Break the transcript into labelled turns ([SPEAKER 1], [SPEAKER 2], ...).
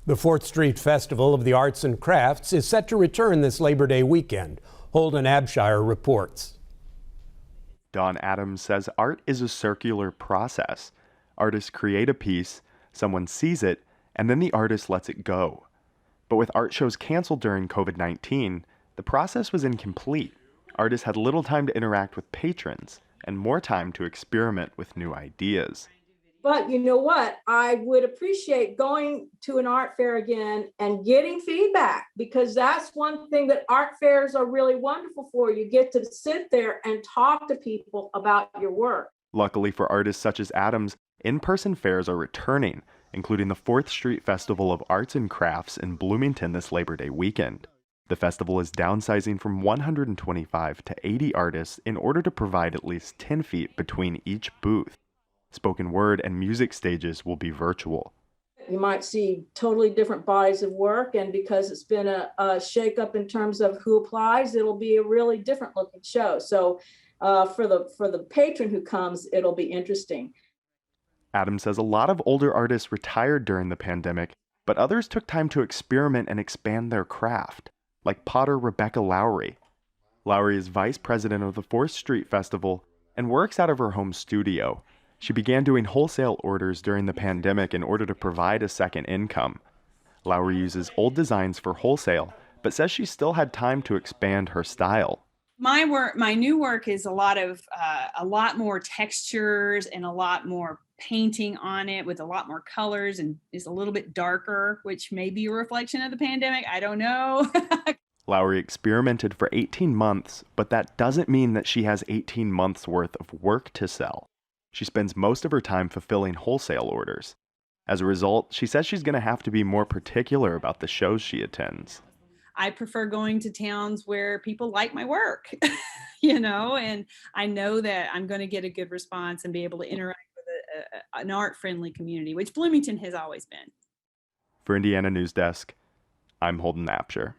[SPEAKER 1] The 4th Street Festival of the Arts and Crafts is set to return this Labor Day weekend. Holden Abshire reports.
[SPEAKER 2] Don Adams says art is a circular process. Artists create a piece, someone sees it, and then the artist lets it go. But with art shows canceled during COVID-19, the process was incomplete. Artists had little time to interact with patrons and more time to experiment with new ideas.
[SPEAKER 3] But you know what? I would appreciate going to an art fair again and getting feedback, because that's one thing that art fairs are really wonderful for. You get to sit there and talk to people about your work.
[SPEAKER 2] Luckily for artists such as Adams, in-person fairs are returning, including the 4th Street Festival of Arts and Crafts in Bloomington this Labor Day weekend. The festival is downsizing from 125 to 80 artists in order to provide at least 10 feet between each booth. Spoken word and music stages will be virtual.
[SPEAKER 3] You might see totally different bodies of work, and because it's been a shakeup in terms of who applies, it'll be a really different looking show. So for the patron who comes, it'll be interesting.
[SPEAKER 2] Adam says a lot of older artists retired during the pandemic, but others took time to experiment and expand their craft, like potter Rebecca Lowry. Lowry is vice president of the 4th Street Festival and works out of her home studio. She began doing wholesale orders during the pandemic in order to provide a second income. Lowry uses old designs for wholesale, but says she still had time to expand her style.
[SPEAKER 4] My new work is a lot more textures and a lot more painting on it with a lot more colors, and is a little bit darker, which may be a reflection of the pandemic. I don't know.
[SPEAKER 2] Lowry experimented for 18 months, but that doesn't mean that she has 18 months worth of work to sell. She spends most of her time fulfilling wholesale orders. As a result, she says she's going to have to be more particular about the shows she attends.
[SPEAKER 4] I prefer going to towns where people like my work, and I know that I'm going to get a good response and be able to interact with an art-friendly community, which Bloomington has always been.
[SPEAKER 2] For Indiana News Desk, I'm Holden Abshire.